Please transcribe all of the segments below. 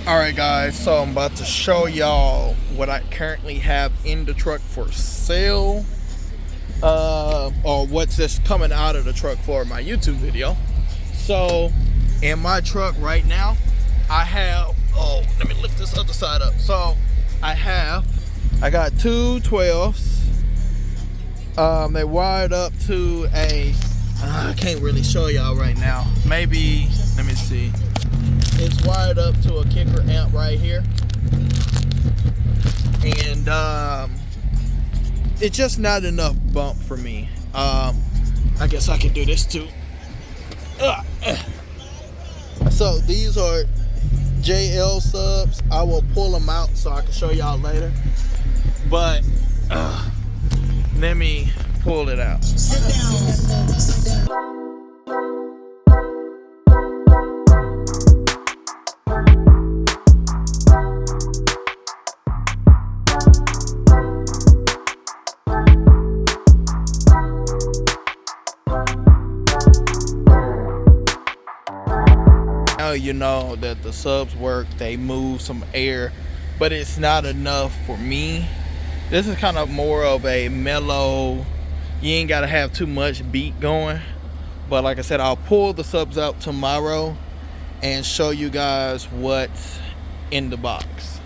Alright guys, so I'm about to show y'all what I currently have in the truck for sale, or what's just coming out of the truck for my YouTube video. So in my truck right now I have, let me lift this other side up. So I got two 12s. They wired up to a I can't really show y'all right now. Maybe, let me see. It's wired up to a kicker amp right here, and it's just not enough bump for me. I guess I can do this too. So these are JL subs. I will pull them out so I can show y'all later, but let me pull it out. Sit down. You know that the subs work, they move some air, but it's not enough for me. This is kind of more of a mellow, you ain't gotta have too much beat going. But like I said, I'll pull the subs out tomorrow and show you guys what's in the box.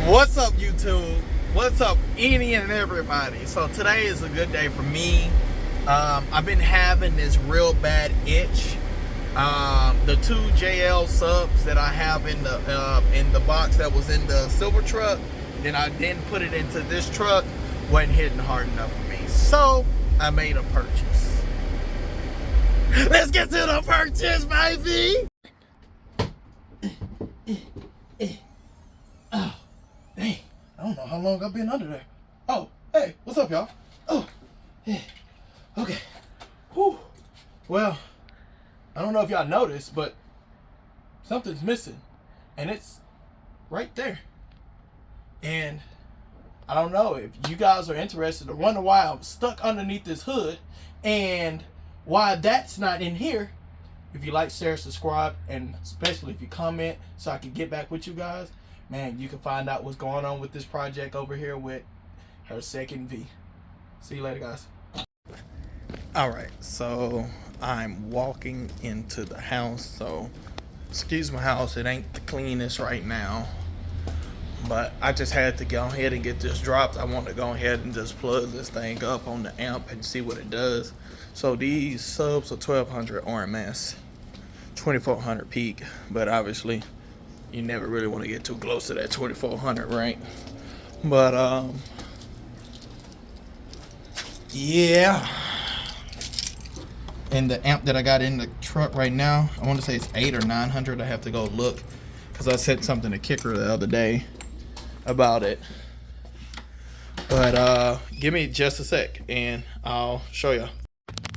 What's up, YouTube? What's up, any and everybody? So today is a good day for me. I've been having this real bad itch. The two JL subs that I have in the box that was in the silver truck, then I didn't put it into this truck, wasn't hitting hard enough for me. So I made a purchase. Let's get to the purchase, baby. Oh, dang. I don't know how long I've been under there. Oh, hey, what's up, y'all? Oh, yeah. Okay. Whew. Well, I don't know if y'all noticed, but something's missing, and it's right there. And I don't know if you guys are interested or wonder why I'm stuck underneath this hood and why that's not in here. If you like, share, subscribe, and especially if you comment so I can get back with you guys, man, you can find out what's going on with this project over here with her second V. See you later, guys. Alright, so I'm walking into the house, so excuse my house, it ain't the cleanest right now, but I just had to go ahead and get this dropped. I want to go ahead and just plug this thing up on the amp and see what it does. So these subs are 1200 RMS, 2400 peak, but obviously you never really want to get too close to that 2400, right? But yeah. And the amp that I got in the truck right now, I want to say it's 800 or 900. I have to go look because I said something to Kicker the other day about it. But give me just a sec and I'll show you.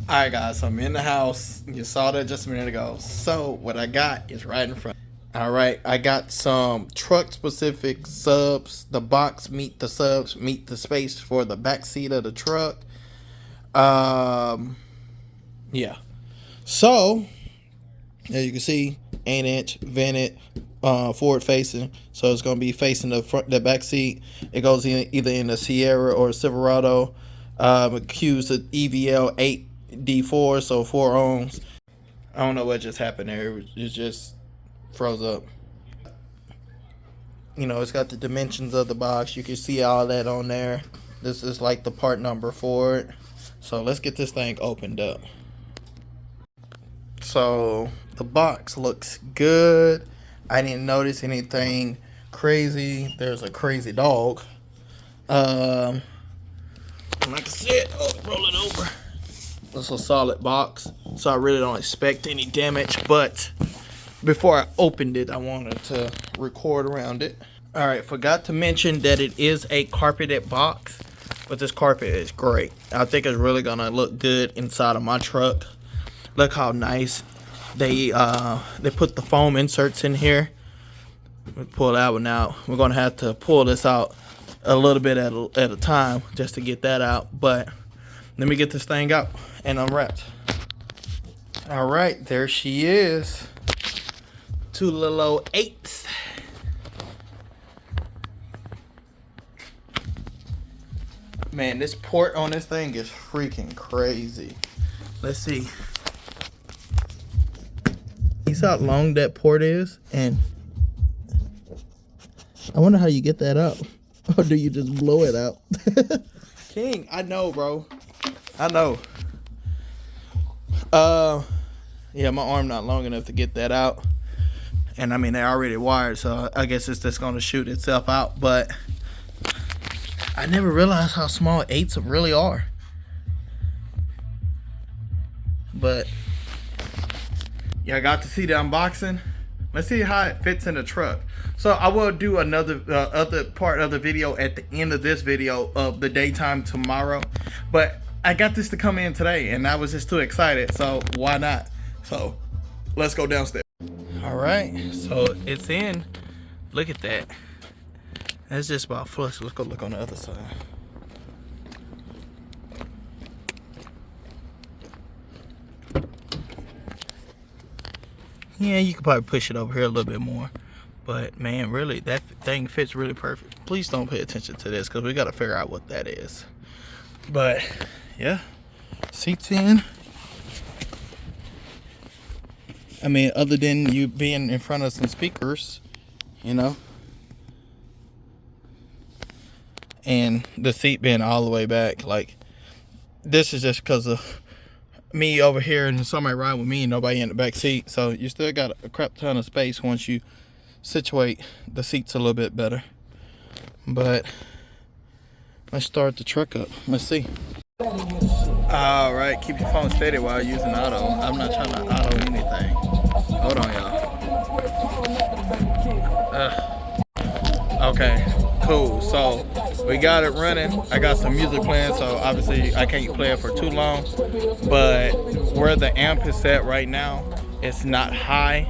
Alright guys, so I'm in the house. You saw that just a minute ago. So what I got is right in front. Alright, I got some truck specific subs. The box meet the subs, meet the space for the back seat of the truck. Yeah, so as you can see, 8-inch vented, forward facing, so it's going to be facing the back seat. It goes in either in the Sierra or Silverado. It cues the EVL-VS-2X8GM, so 4 ohms. I don't know what just happened there, it just froze up. You know, it's got the dimensions of the box, you can see all that on there. This is like the part number for it. So let's get this thing opened up. So the box looks good. I didn't notice anything crazy. There's a crazy dog. Like I said, roll it over. It's a solid box, so I really don't expect any damage. But before I opened it, I wanted to record around it. All right, forgot to mention that it is a carpeted box, but this carpet is great. I think it's really gonna look good inside of my truck. Look how nice they put the foam inserts in here. We pull that one out. We're gonna have to pull this out a little bit at a time just to get that out. But let me get this thing out and unwrapped. All right, there she is. Two little old 8s. Man, this port on this thing is freaking crazy. Let's see. You see how long that port is? And I wonder how you get that out. Or do you just blow it out? King, I know, bro. I know. Yeah, my arm not long enough to get that out. And I mean, they're already wired, so I guess it's just gonna shoot itself out. But I never realized how small 8s really are. But yeah, I got to see the unboxing. Let's see how it fits in the truck. So I will do another other part of the video at the end of this video of the daytime tomorrow. But I got this to come in today, and I was just too excited. So why not? So let's go downstairs. All right, so it's in. Look at that. That's just about flush. Let's go look on the other side. Yeah, you could probably push it over here a little bit more. But man, really, that thing fits really perfect. Please don't pay attention to this because we got to figure out what that is. But yeah, seats in. I mean, other than you being in front of some speakers, you know. And the seat being all the way back. Like, this is just because of me over here and somebody ride with me and nobody in the back seat. So you still got a crap ton of space once you situate the seats a little bit better. But let's start the truck up. Let's see. All right, keep your phone steady while using auto. I'm not trying to auto anything. Hold on, y'all. Okay, cool. So we got it running. I got some music playing, so obviously I can't play it for too long. But where the amp is set right now, it's not high.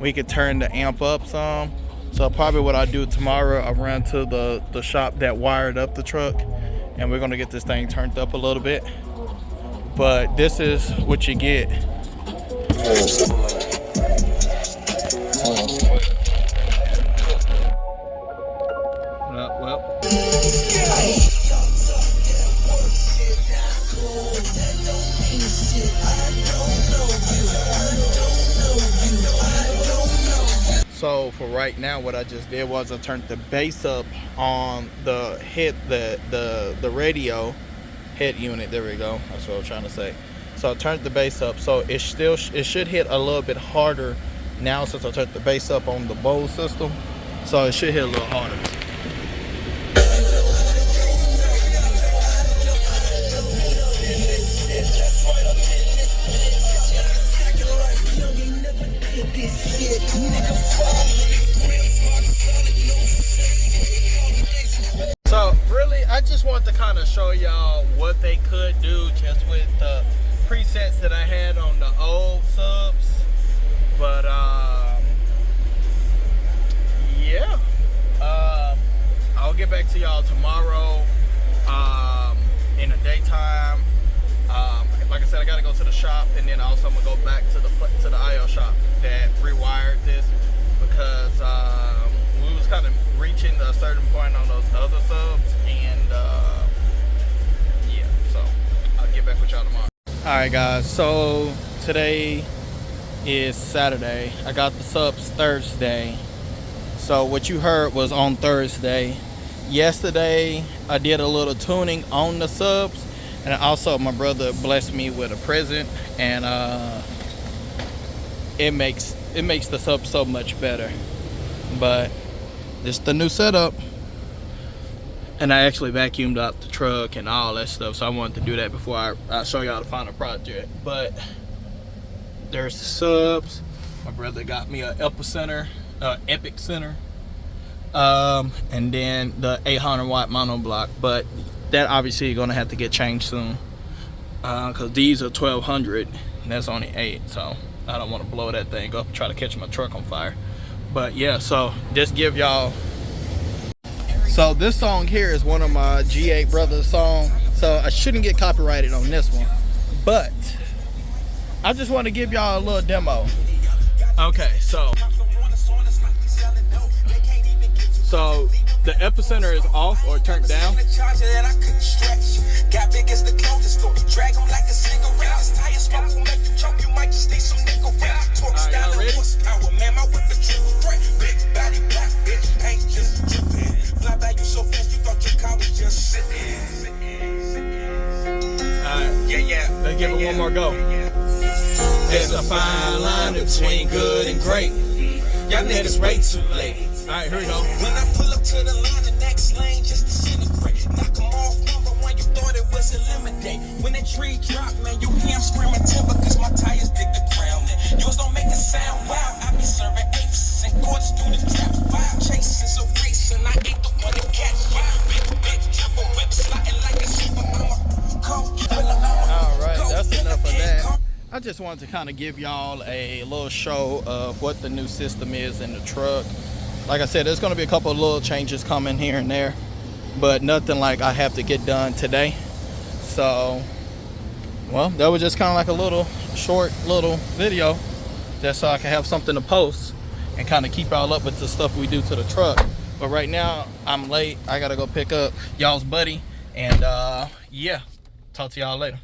We could turn the amp up some. So probably what I do tomorrow, I run to the shop that wired up the truck, and we're gonna get this thing turned up a little bit. But this is what you get. Well. So for right now, what I just did was I turned the bass up on the head, the radio head unit. There we go. That's what I was trying to say. So I turned the bass up, so it should hit a little bit harder now since I turned the bass up on the Bose system. So it should hit a little harder. So really, I just wanted to kind of show y'all what they could do just with the presets that I had on the old subs. But yeah, I'll get back to y'all tomorrow in the daytime. Like I said, I gotta go to the shop, and then also I'm gonna go back to the IO shop that rewired this, because we was kind of reaching a certain point on those other subs, and yeah, so I'll get back with y'all tomorrow. All right, guys, so today is Saturday. I got the subs Thursday, so what you heard was on Thursday. Yesterday I did a little tuning on the subs, and also my brother blessed me with a present, and it makes the sub so much better. But this is the new setup, and I actually vacuumed out the truck and all that stuff, so I wanted to do that before I show y'all the final project. But there's the subs. My brother got me a Epic Center, and then the 800 watt mono block, but that obviously you're gonna have to get changed soon, because these are 1200 and that's only 8, so I don't want to blow that thing up and try to catch my truck on fire. But yeah, so just give y'all, so this song here is one of my G8 brothers songs, so I shouldn't get copyrighted on this one, but I just want to give y'all a little demo. Okay, so the epicenter is off or turned down. Got big as the clothing store. Drag them like a cigarette. This tire smoke will make you choke. You might just need some nickel rap. Torque style of horsepower. Man, my whip a triple threat. Big body, black bitch. Ain't just dripping. Fly by you so fast, you thought your car was just sitting. Alright. Yeah. Let's give it one more go. There's a fine line between good and great. Y'all niggas way too late. Alright, here we go. When I pull up to the line, the next lane just disintegrate. Knock them off number one, you thought it was eliminate. When the tree drop, man, you hear 'em screaming timber, cause my tires dig the ground. And yours don't make it sound wild. I be serving apes and quarters through the trap. Wild chases a race, and I ain't the one to catch. Big triple whip sliding like a super. Alright, that's enough of that. I just wanted to kind of give y'all a little show of what the new system is in the truck. Like I said, there's going to be a couple of little changes coming here and there, but nothing like I have to get done today. So, well, that was just kind of like a little short little video just so I can have something to post and kind of keep y'all up with the stuff we do to the truck. But right now, I'm late. I got to go pick up y'all's buddy. And yeah, talk to y'all later.